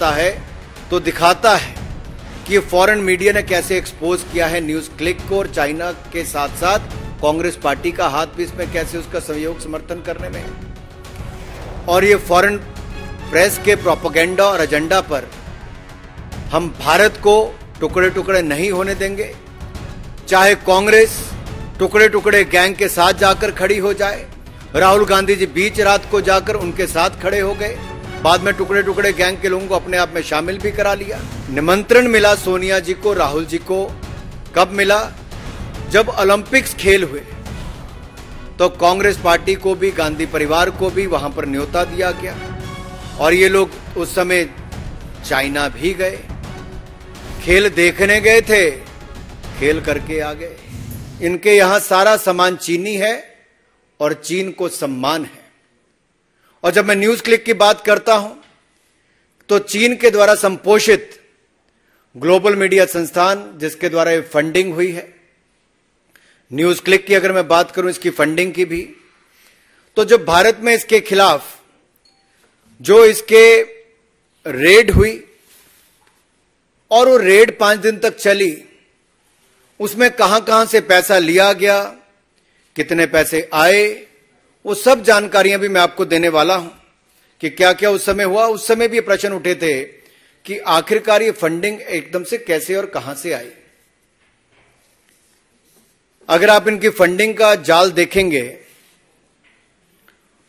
सकता है तो दिखाता है कि फॉरेन मीडिया ने कैसे एक्सपोज किया है न्यूज क्लिक को, और चाइना के साथ साथ कांग्रेस पार्टी का हाथ भी इसमें कैसे उसका सहयोग समर्थन करने में है। और ये फॉरेन प्रेस के प्रोपेगेंडा और एजेंडा पर हम भारत को टुकड़े टुकड़े नहीं होने देंगे। चाहे कांग्रेस टुकड़े टुकड़े गैंग के साथ जाकर खड़ी हो जाए, राहुल गांधी जी बीच रात को जाकर उनके साथ खड़े हो गए, बाद में टुकड़े टुकड़े गैंग के लोगों को अपने आप में शामिल भी करा लिया। निमंत्रण मिला सोनिया जी को, राहुल जी को कब मिला? जब ओलंपिक्स खेल हुए तो कांग्रेस पार्टी को भी, गांधी परिवार को भी वहां पर न्योता दिया गया, और ये लोग उस समय चाइना भी गए, खेल देखने गए थे, खेल करके आ गए। इनके यहां सारा सामान चीनी है और चीन को सम्मान है। और जब मैं न्यूज क्लिक की बात करता हूं तो चीन के द्वारा संपोषित ग्लोबल मीडिया संस्थान जिसके द्वारा ये फंडिंग हुई है, न्यूज क्लिक की अगर मैं बात करूं इसकी फंडिंग की भी, तो जब भारत में इसके खिलाफ जो इसके रेड हुई और वो रेड 5 दिन तक चली, उसमें कहां कहां से पैसा लिया गया, कितने पैसे आए, वो सब जानकारियां भी मैं आपको देने वाला हूं कि क्या क्या उस समय हुआ। उस समय भी प्रश्न उठे थे कि आखिरकार ये फंडिंग एकदम से कैसे और कहां से आई। अगर आप इनकी फंडिंग का जाल देखेंगे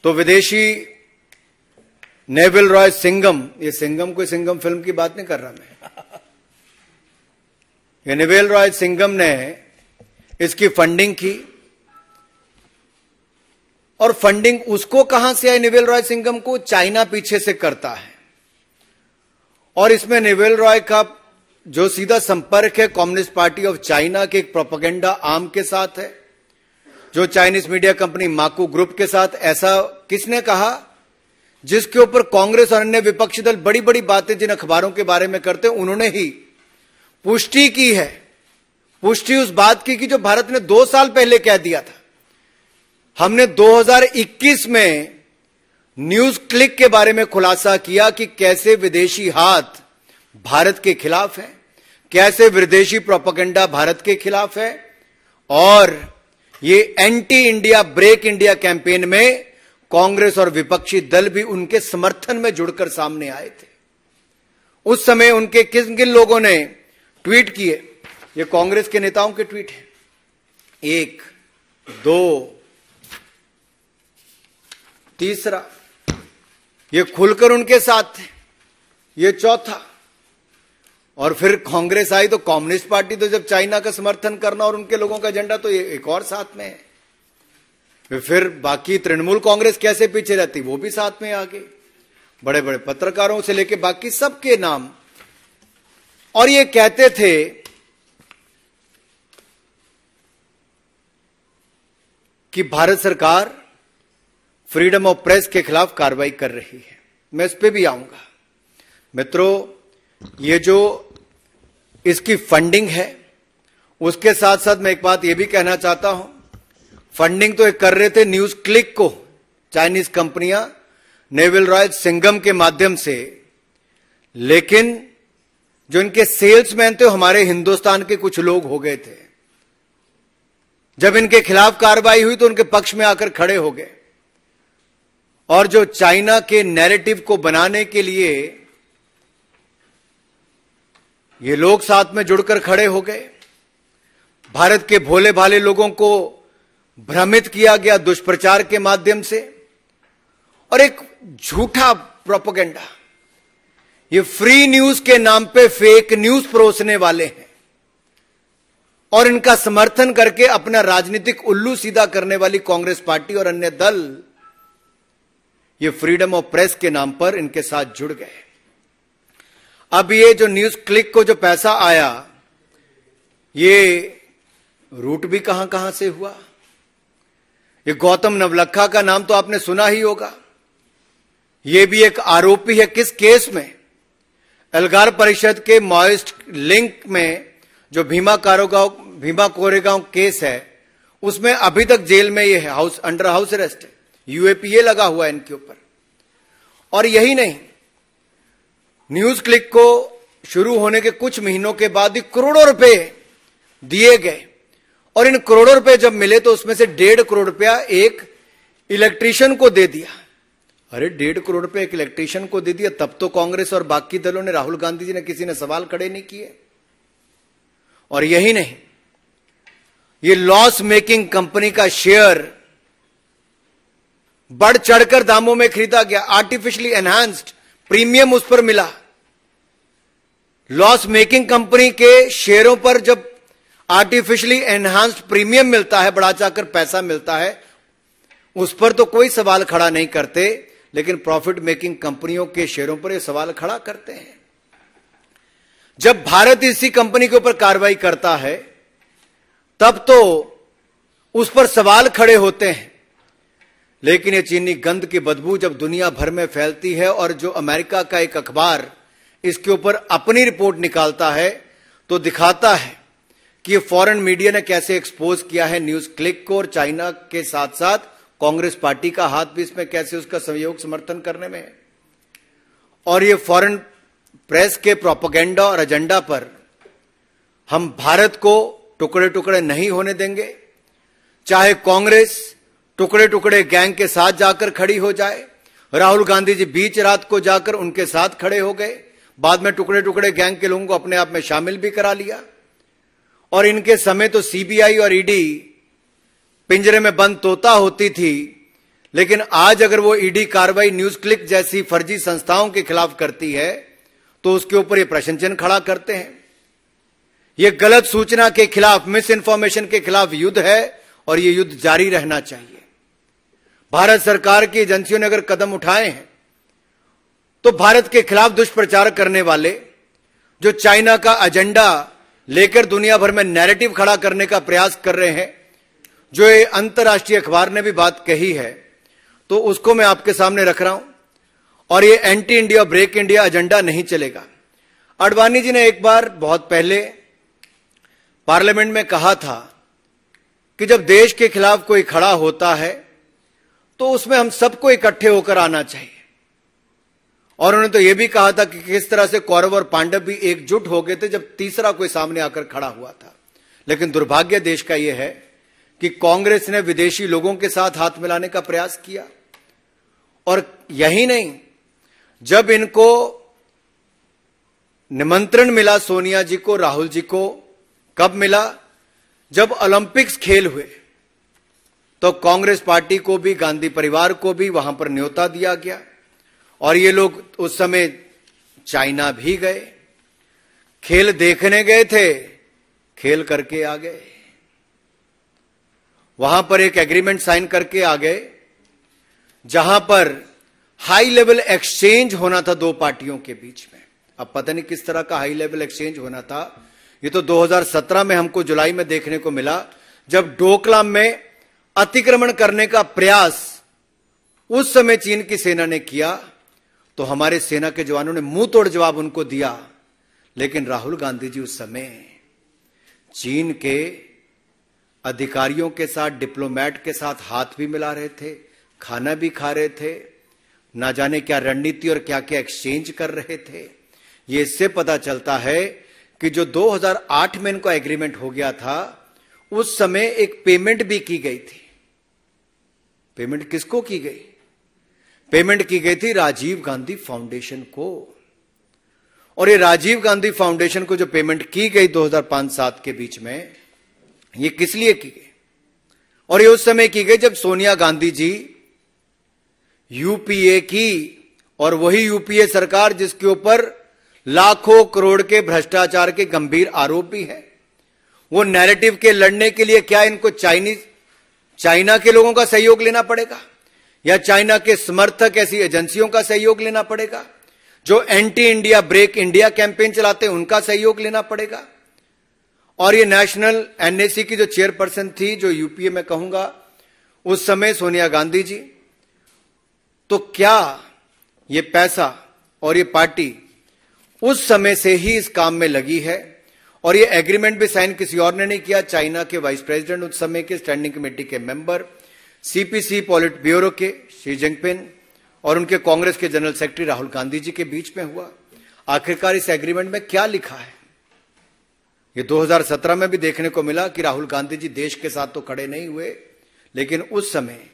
तो विदेशी नेविल रॉय सिंघम, ये सिंघम कोई सिंघम फिल्म की बात नहीं कर रहा मैं, ये नेविल रॉय सिंघम ने इसकी फंडिंग की। और फंडिंग उसको कहां से आई? नेविल रॉय सिंघम को चाइना पीछे से करता है, और इसमें नेविल रॉय का जो सीधा संपर्क है कम्युनिस्ट पार्टी ऑफ चाइना के एक प्रोपेगेंडा आर्म के साथ है, जो चाइनीज मीडिया कंपनी माकू ग्रुप के साथ। ऐसा किसने कहा? जिसके ऊपर कांग्रेस और अन्य विपक्षी दल बड़ी बड़ी बातें जिन अखबारों के बारे में करते हैं, उन्होंने ही पुष्टि की है। पुष्टि उस बात की कि जो भारत ने 2 साल पहले कह दिया था। हमने 2021 में न्यूज क्लिक के बारे में खुलासा किया कि कैसे विदेशी हाथ भारत के खिलाफ है, कैसे विदेशी प्रोपेगेंडा भारत के खिलाफ है, और ये anti India break India campaign में कांग्रेस और विपक्षी दल भी उनके समर्थन में जुड़कर सामने आए थे। उस समय उनके किन किन लोगों ने ट्वीट किए? ये कांग्रेस के नेताओं के ट्वीट हैं। 1, 2, तीसरा, ये खुलकर उनके साथ थे, ये चौथा। और फिर कांग्रेस आई तो कम्युनिस्ट पार्टी तो जब चाइना का समर्थन करना और उनके लोगों का एजेंडा, तो ये एक और साथ में है। फिर बाकी तृणमूल कांग्रेस कैसे पीछे रहती, वो भी साथ में आ गई, बड़े बड़े पत्रकारों से लेके बाकी सबके नाम। और ये कहते थे कि भारत सरकार फ्रीडम ऑफ प्रेस के खिलाफ कार्रवाई कर रही है। मैं इस पे भी आऊंगा। मित्रों, ये जो इसकी फंडिंग है, उसके साथ साथ मैं एक बात ये भी कहना चाहता हूं, फंडिंग तो एक कर रहे थे न्यूज क्लिक को चाइनीज कंपनियां नेविल रॉय सिंघम के माध्यम से, लेकिन जो इनके सेल्समैन थे हमारे हिंदुस्तान के कुछ लोग हो गए थे। जब इनके खिलाफ कार्रवाई हुई तो उनके पक्ष में आकर खड़े हो गए, और जो चाइना के नैरेटिव को बनाने के लिए ये लोग साथ में जुड़कर खड़े हो गए। भारत के भोले भाले लोगों को भ्रमित किया गया दुष्प्रचार के माध्यम से, और एक झूठा प्रोपेगेंडा, ये फ्री न्यूज के नाम पे फेक न्यूज परोसने वाले हैं, और इनका समर्थन करके अपना राजनीतिक उल्लू सीधा करने वाली कांग्रेस पार्टी और अन्य दल ये फ्रीडम ऑफ प्रेस के नाम पर इनके साथ जुड़ गए। अब ये जो न्यूज क्लिक को जो पैसा आया, ये रूट भी कहां कहां से हुआ। ये गौतम नवलखा का नाम तो आपने सुना ही होगा। ये भी एक आरोपी है। किस केस में? एल्गार परिषद के माओइस्ट लिंक में जो भीमा कोरेगांव केस है, उसमें अभी तक जेल में ये है, अंडर हाउस अरेस्ट है, यूएपीए लगा हुआ है इनके ऊपर। और यही नहीं, न्यूज क्लिक को शुरू होने के कुछ महीनों के बाद ही करोड़ों रुपए दिए गए और इन करोड़ों रुपए जब मिले तो उसमें से 1.5 करोड़ रुपया एक इलेक्ट्रीशियन को दे दिया। अरे 1.5 करोड़ रुपए एक इलेक्ट्रीशियन को दे दिया, तब तो कांग्रेस और बाकी दलों ने, राहुल गांधी जी ने, किसी ने सवाल खड़े नहीं किए। और यही नहीं, ये लॉस मेकिंग कंपनी का शेयर बढ़ चढ़कर दामों में खरीदा गया, आर्टिफिशियली एनहांस्ड प्रीमियम उस पर मिला। लॉस मेकिंग कंपनी के शेयरों पर जब आर्टिफिशियली एनहांस्ड प्रीमियम मिलता है, बढ़ा चढ़कर पैसा मिलता है, उस पर तो कोई सवाल खड़ा नहीं करते, लेकिन प्रॉफिट मेकिंग कंपनियों के शेयरों पर यह सवाल खड़ा करते हैं। जब भारत इसी कंपनी के ऊपर कार्रवाई करता है तब तो उस पर सवाल खड़े होते हैं, लेकिन ये चीनी गंध की बदबू जब दुनिया भर में फैलती है और जो अमेरिका का एक अखबार इसके ऊपर अपनी रिपोर्ट निकालता है तो दिखाता है कि ये फॉरेन मीडिया ने कैसे एक्सपोज किया है न्यूज क्लिक को, और चाइना के साथ साथ कांग्रेस पार्टी का हाथ भी इसमें कैसे उसका सहयोग समर्थन करने में है। और ये फॉरेन प्रेस के प्रोपेगेंडा और एजेंडा पर हम भारत को टुकड़े टुकड़े नहीं होने देंगे, चाहे कांग्रेस टुकड़े टुकड़े गैंग के साथ जाकर खड़ी हो जाए। राहुल गांधी जी बीच रात को जाकर उनके साथ खड़े हो गए, बाद में टुकड़े टुकड़े गैंग के लोगों को अपने आप में शामिल भी करा लिया। और इनके समय तो सीबीआई और ईडी पिंजरे में बंद तोता होती थी, लेकिन आज अगर वो ईडी कार्रवाई न्यूज क्लिक जैसी फर्जी संस्थाओं के खिलाफ करती है तो उसके ऊपर ये प्रश्न चिन्ह खड़ा करते हैं। ये गलत सूचना के खिलाफ, मिस इन्फॉर्मेशन के खिलाफ युद्ध है और ये युद्ध जारी रहना चाहिए। भारत सरकार की एजेंसियों ने अगर कदम उठाए हैं तो भारत के खिलाफ दुष्प्रचार करने वाले, जो चाइना का एजेंडा लेकर दुनिया भर में नैरेटिव खड़ा करने का प्रयास कर रहे हैं, जो ये अंतर्राष्ट्रीय अखबार ने भी बात कही है, तो उसको मैं आपके सामने रख रहा हूं। और ये anti India break India agenda नहीं चलेगा। आडवाणी जी ने एक बार बहुत पहले पार्लियामेंट में कहा था कि जब देश के खिलाफ कोई खड़ा होता है तो उसमें हम सबको इकट्ठे होकर आना चाहिए। और उन्होंने तो यह भी कहा था कि किस तरह से कौरव और पांडव भी एकजुट हो गए थे जब तीसरा कोई सामने आकर खड़ा हुआ था। लेकिन दुर्भाग्य देश का यह है कि कांग्रेस ने विदेशी लोगों के साथ हाथ मिलाने का प्रयास किया। और यही नहीं, जब इनको निमंत्रण मिला सोनिया जी को, राहुल जी को, कब मिला? जब ओलंपिक्स खेल हुए तो कांग्रेस पार्टी को भी, गांधी परिवार को भी वहां पर न्योता दिया गया। और ये लोग उस समय चाइना भी गए, खेल देखने गए थे, खेल करके आ गए। वहां पर एक एग्रीमेंट साइन करके आ गए जहां पर हाई लेवल एक्सचेंज होना था दो पार्टियों के बीच में। अब पता नहीं किस तरह का हाई लेवल एक्सचेंज होना था। ये तो 2017 में हमको जुलाई में देखने को मिला, जब डोकलाम में अतिक्रमण करने का प्रयास उस समय चीन की सेना ने किया तो हमारे सेना के जवानों ने मुंह तोड़ जवाब उनको दिया। लेकिन राहुल गांधी जी उस समय चीन के अधिकारियों के साथ, डिप्लोमेट के साथ हाथ भी मिला रहे थे, खाना भी खा रहे थे, ना जाने क्या रणनीति और क्या क्या एक्सचेंज कर रहे थे। ये इससे पता चलता है कि जो 2008 में इनका एग्रीमेंट हो गया था, उस समय एक पेमेंट भी की गई थी। पेमेंट किसको की गई? पेमेंट की गई थी राजीव गांधी फाउंडेशन को। और ये राजीव गांधी फाउंडेशन को जो पेमेंट की गई 2005-7 के बीच में, ये किस लिए की गई? और ये उस समय की गई जब सोनिया गांधी जी यूपीए की, और वही यूपीए सरकार जिसके ऊपर लाखों करोड़ के भ्रष्टाचार के गंभीर आरोप भी है। वो नैरेटिव के लड़ने के लिए क्या इनको चाइना के लोगों का सहयोग लेना पड़ेगा, या चाइना के समर्थक ऐसी एजेंसियों का सहयोग लेना पड़ेगा जो anti India break India campaign चलाते हैं, उनका सहयोग लेना पड़ेगा? और ये नेशनल एनएसी की जो चेयरपर्सन थी, जो यूपीए में कहूंगा उस समय सोनिया गांधी जी, तो क्या ये पैसा और ये पार्टी उस समय से ही इस काम में लगी है? और ये एग्रीमेंट भी साइन किसी और ने नहीं किया, चाइना के वाइस प्रेसिडेंट, उस समय के स्टैंडिंग कमेटी के मेंबर, सीपीसी पॉलिट ब्यूरो के शी जिनपिंग और उनके कांग्रेस के जनरल सेक्रेटरी राहुल गांधी जी के बीच में हुआ। आखिरकार इस एग्रीमेंट में क्या लिखा है? ये 2017 में भी देखने को मिला कि राहुल गांधी जी देश के साथ तो खड़े नहीं हुए, लेकिन उस समय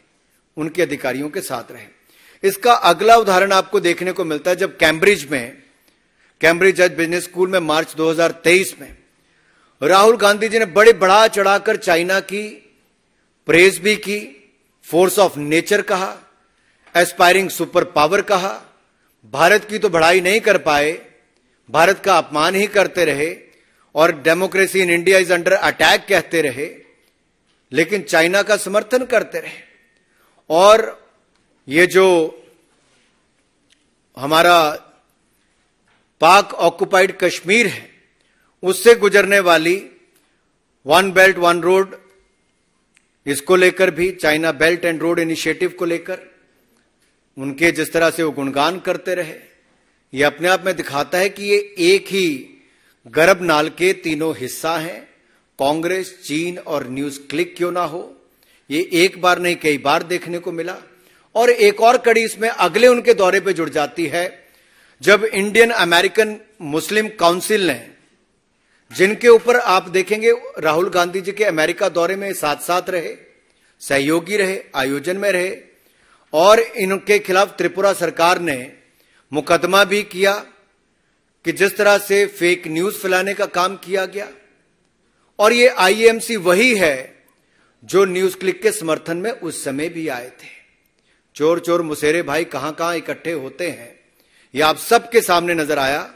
उनके अधिकारियों के साथ रहे। इसका अगला उदाहरण आपको देखने को मिलता है जब कैम्ब्रिज बिजनेस स्कूल में मार्च 2023 में राहुल गांधी जी ने बड़े बढ़ा चढ़ाकर चाइना की प्रेज भी की, फोर्स ऑफ नेचर कहा, एस्पायरिंग सुपर पावर कहा, भारत की तो बढ़ाई नहीं कर पाए, भारत का अपमान ही करते रहे और democracy in India is under attack कहते रहे, लेकिन चाइना का समर्थन करते रहे। और ये जो हमारा पाक ऑक्युपाइड कश्मीर है, उससे गुजरने वाली वन बेल्ट वन रोड, इसको लेकर भी China belt and road initiative को लेकर उनके जिस तरह से वो गुणगान करते रहे, ये अपने आप में दिखाता है कि ये एक ही गर्भनाल के तीनों हिस्सा हैं। कांग्रेस, चीन और न्यूज क्लिक क्यों ना हो, ये एक बार नहीं कई बार देखने को मिला। और एक और कड़ी इसमें अगले उनके दौरे पे जुड़ जाती है जब इंडियन अमेरिकन मुस्लिम काउंसिल ने, जिनके ऊपर आप देखेंगे राहुल गांधी जी के अमेरिका दौरे में साथ साथ रहे, सहयोगी रहे, आयोजन में रहे, और इनके खिलाफ त्रिपुरा सरकार ने मुकदमा भी किया कि जिस तरह से फेक न्यूज फैलाने का काम किया गया। और ये आईएमसी वही है जो न्यूज क्लिक के समर्थन में उस समय भी आए थे। चोर चोर मुसेरे भाई कहां कहां इकट्ठे होते हैं, यह आप सबके सामने नजर आया।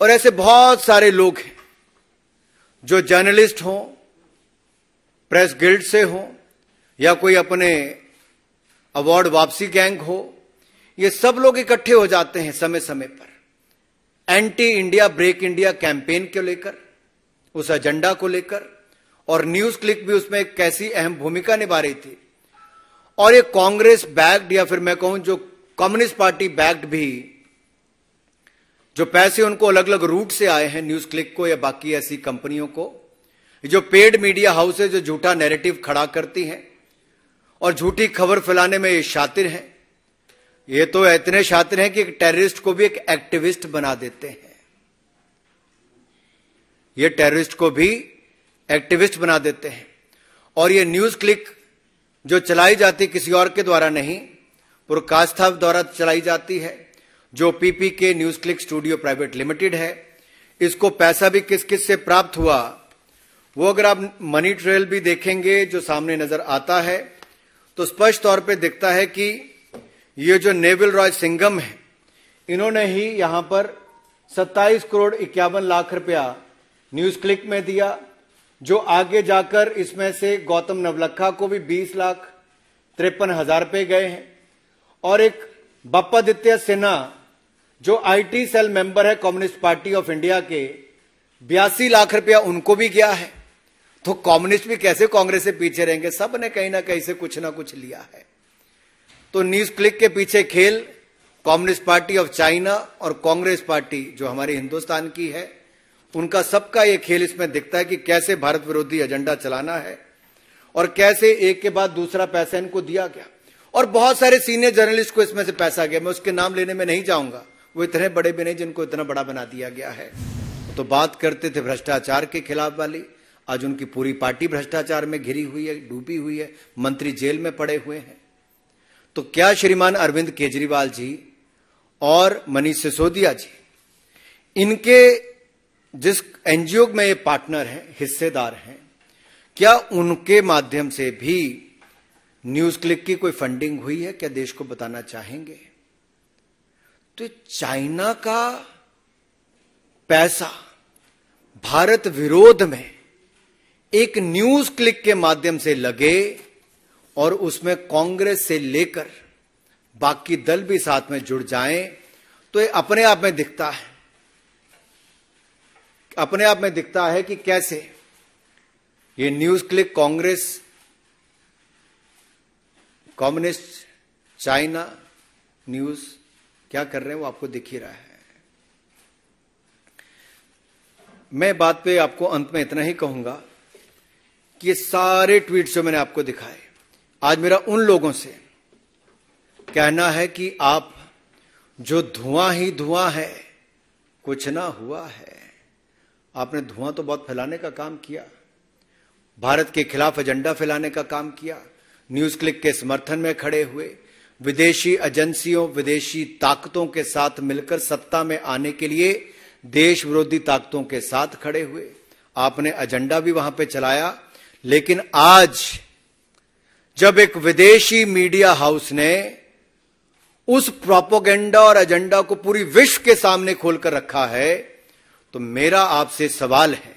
और ऐसे बहुत सारे लोग हैं जो जर्नलिस्ट हों, प्रेस गिल्ड से हों, या कोई अपने अवार्ड वापसी गैंग हो, ये सब लोग इकट्ठे हो जाते हैं समय समय पर anti India break India campaign को लेकर, उस एजेंडा को लेकर। और न्यूज क्लिक भी उसमें एक कैसी अहम भूमिका निभा रही थी। और ये कांग्रेस बैक्ड, या फिर मैं कहूं जो कम्युनिस्ट पार्टी बैक्ड भी, जो पैसे उनको अलग अलग रूट से आए हैं न्यूज क्लिक को या बाकी ऐसी कंपनियों को, जो पेड मीडिया हाउस है, जो झूठा नैरेटिव खड़ा करती हैं और झूठी खबर फैलाने में ये शातिर हैं। ये तो इतने शातिर हैं कि एक टेररिस्ट को भी एक एक्टिविस्ट बना देते हैं। ये टेररिस्ट को भी एक्टिविस्ट बना देते हैं। और ये न्यूज क्लिक जो चलाई जाती किसी और के द्वारा नहीं, पुरकास्था द्वारा चलाई जाती है, जो PPK news click studio private limited है। इसको पैसा भी किस किस से प्राप्त हुआ, वो अगर आप मनी ट्रेल भी देखेंगे जो सामने नजर आता है, तो स्पष्ट तौर पे दिखता है कि ये जो नेविल रॉय सिंघम है, इन्होंने ही यहां पर 27 करोड़ 51 लाख रुपया न्यूज क्लिक में दिया, जो आगे जाकर इसमें से गौतम नवलखा को भी 20,53,000 रुपए गए हैं। और एक बप्पादित्य सिन्हा जो आईटी सेल मेंबर है कम्युनिस्ट पार्टी ऑफ इंडिया के, 82 लाख रुपया उनको भी गया है। तो कम्युनिस्ट भी कैसे कांग्रेस से पीछे रहेंगे, सब ने कहीं ना कहीं से कुछ ना कुछ लिया है। तो न्यूज क्लिक के पीछे खेल कम्युनिस्ट पार्टी ऑफ चाइना और कांग्रेस पार्टी जो हमारे हिंदुस्तान की है, उनका सबका ये खेल इसमें दिखता है कि कैसे भारत विरोधी एजेंडा चलाना है और कैसे एक के बाद दूसरा पैसा इनको दिया गया। और बहुत सारे सीनियर जर्नलिस्ट को इसमें से पैसा गया, मैं उसके नाम लेने में नहीं जाऊंगा, वो इतने बड़े भी नहीं जिनको इतना बड़ा बना दिया गया है। तो बात करते थे भ्रष्टाचार के खिलाफ वाली, आज उनकी पूरी पार्टी भ्रष्टाचार में घिरी हुई है, डूबी हुई है, मंत्री जेल में पड़े हुए हैं। तो क्या श्रीमान अरविंद केजरीवाल जी और मनीष सिसोदिया जी, इनके जिस एनजीओ में ये पार्टनर हैं, हिस्सेदार हैं, क्या उनके माध्यम से भी न्यूज क्लिक की कोई फंडिंग हुई है? क्या देश को बताना चाहेंगे? तो चाइना का पैसा भारत विरोध में एक न्यूज क्लिक के माध्यम से लगे और उसमें कांग्रेस से लेकर बाकी दल भी साथ में जुड़ जाएं, तो ये अपने आप में दिखता है, अपने आप में दिखता है कि कैसे ये news click Congress, communist, China news क्या कर रहे हैं वो आपको दिख ही रहा है। मैं बात पे आपको अंत में इतना ही कहूंगा कि ये सारे ट्वीट्स जो मैंने आपको दिखाए, आज मेरा उन लोगों से कहना है कि आप जो धुआं ही धुआं है कुछ ना हुआ है। आपने धुआं तो बहुत फैलाने का काम किया, भारत के खिलाफ एजेंडा फैलाने का काम किया, न्यूज क्लिक के समर्थन में खड़े हुए, विदेशी एजेंसियों, विदेशी ताकतों के साथ मिलकर सत्ता में आने के लिए देश विरोधी ताकतों के साथ खड़े हुए। आपने एजेंडा भी वहां पे चलाया। लेकिन आज जब एक विदेशी मीडिया हाउस ने उस प्रोपेगेंडा और एजेंडा को पूरी विश्व के सामने खोलकर रखा है, तो मेरा आपसे सवाल है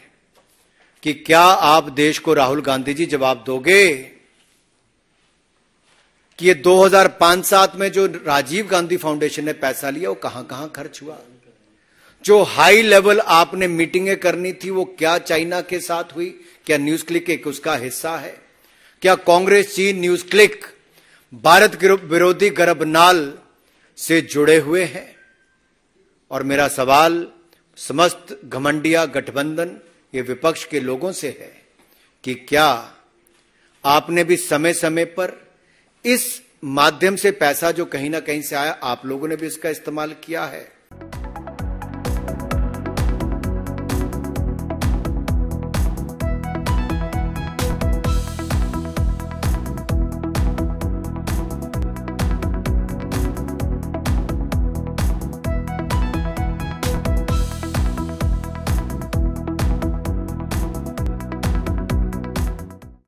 कि क्या आप देश को, राहुल गांधी जी, जवाब दोगे कि ये 2005-7 में जो राजीव गांधी फाउंडेशन ने पैसा लिया वो कहां कहां खर्च हुआ? जो हाई लेवल आपने मीटिंगें करनी थी वो क्या चाइना के साथ हुई? क्या न्यूज क्लिक एक उसका हिस्सा है? क्या कांग्रेस, चीन, न्यूज क्लिक भारत विरोधी गर्भनाल से जुड़े हुए हैं? और मेरा सवाल समस्त घमंडिया गठबंधन, ये विपक्ष के लोगों से है कि क्या आपने भी समय समय पर इस माध्यम से पैसा जो कहीं ना कहीं से आया, आप लोगों ने भी इसका इस्तेमाल किया है?